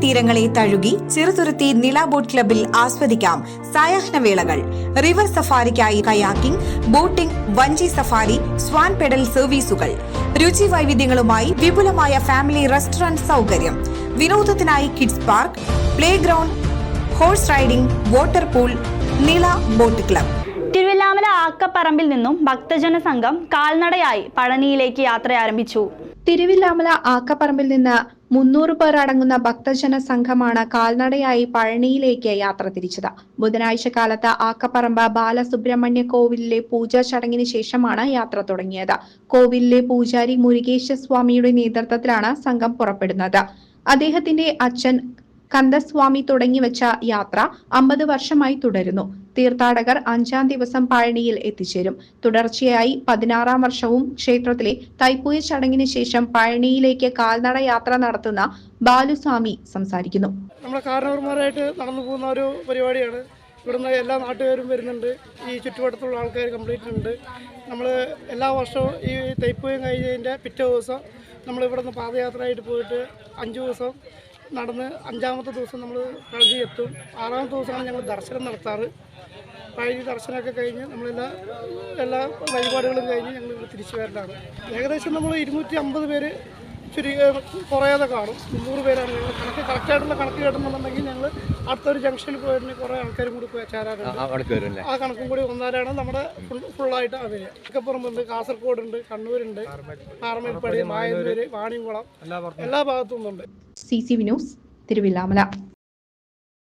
തീരങ്ങളെ തഴുകി ചെറുതുരുത്തി നില ബോട്ട് ക്ലബിൽ ആസ്വദിക്കാം സായാഹ്നവേളകൾ. റിവർ സഫാരിക്കായി കയാക്കിംഗ്, ബോട്ടിംഗ്, വഞ്ചി സഫാരി, സ്വാൻ പെഡൽ സർവീസുകൾ. രുചി വൈവിധ്യങ്ങളുമായി വിപുലമായ ഫാമിലി റെസ്റ്റോറന്റ് സൗകര്യം. വിനോദത്തിനായി kids park, play ground, horse riding, water pool. നില ബോട്ട് ക്ലബ്. തിരുവില്ലാമല ആക്കപ്പറമ്പിൽ നിന്നും ഭക്തജന സംഘം കാൽനടയായി പഴനിയിലേക്ക് യാത്ര ആരംഭിച്ചു. തിരുവില്ലാമല ആക്കപ്പറമ്പിൽ നിന്ന് 300 പേർ അടങ്ങുന്ന ഭക്തജന സംഘമാണ് കാൽനടയായി പഴനിയിലേക്ക് യാത്ര തിരിച്ചത്. ബുധനാഴ്ച കാലത്ത് ആക്കപ്പറമ്പ് ബാലസുബ്രഹ്മണ്യ കോവിലിലെ പൂജാ ചടങ്ങിന് ശേഷമാണ് യാത്ര തുടങ്ങിയത്. കോവിലിലെ പൂജാരി മുരുകേശ സ്വാമിയുടെ നേതൃത്വത്തിലാണ് സംഘം പുറപ്പെടുന്നത്. അദ്ദേഹത്തിന്റെ അച്ഛൻ കന്ദസ്വാമി തുടങ്ങിവെച്ച യാത്ര 50 വർഷമായി തുടരുന്നു. തീർത്ഥാടകർ 5-ാം ദിവസം പഴനിയിൽ എത്തിച്ചേരും. തുടർച്ചയായി 16-ാം വർഷവും ക്ഷേത്രത്തിലെ തൈപ്പൂയ ചടങ്ങിന് ശേഷം പഴനിയിലേക്ക് കാൽനട യാത്ര നടത്തുന്ന ബാലുസ്വാമി സംസാരിക്കുന്നു. നമ്മുടെ കാരണവർമാരായിട്ട് നടന്നു പോകുന്ന ഒരു പരിപാടിയാണ്. ഇവിടുന്ന് എല്ലാ നാട്ടുകാരും വരുന്നുണ്ട്. ഈ ചുറ്റുവട്ടത്തുള്ള ആൾക്കാർ കംപ്ലീറ്റ് ഉണ്ട്. നമ്മൾ എല്ലാ വർഷവും ഈ തൈപ്പൂയം കഴിഞ്ഞതിൻ്റെ പിറ്റേ ദിവസം നമ്മൾ ഇവിടുന്ന് പാദയാത്രയായിട്ട് പോയിട്ട് 5 ദിവസം നടന്ന് 5-ാമത്തെ ദിവസം നമ്മൾ പഴനി എത്തും. 6-ാമത്തെ ദിവസമാണ് ഞങ്ങൾ ദർശനം നടത്താറ്. പഴനി ദർശനമൊക്കെ കഴിഞ്ഞ് എല്ലാ വഴിപാടുകളും കഴിഞ്ഞ് ഞങ്ങൾ ഇവിടെ തിരിച്ചു വരലാണ്. ഏകദേശം നമ്മൾ 250 പേര് കുറയാതെ കാണും. 300 പേരാണ് ഞങ്ങൾ കറക്റ്റായിട്ടുള്ള കണക്ക് കേട്ടെന്നുണ്ടെങ്കിൽ ഞങ്ങൾ അടുത്തൊരു ജംഗ്ഷനിൽ പോയിട്ട് കുറേ ആൾക്കാരും കൂടി ചേരാറുണ്ട്. ആ കണക്കും കൂടി വന്നാലാണ് നമ്മുടെ ഫുള്ളായിട്ട് അവര് അക്കപ്പുറമുണ്ട്, കാസർഗോഡുണ്ട്, കണ്ണൂരുണ്ട്, പാറമേൽപ്പടി, മായന്നൂര്, വാണിയംകുളം എല്ലാ ഭാഗത്തു നിന്നുണ്ട്. CCV news, Thiruvilwamala.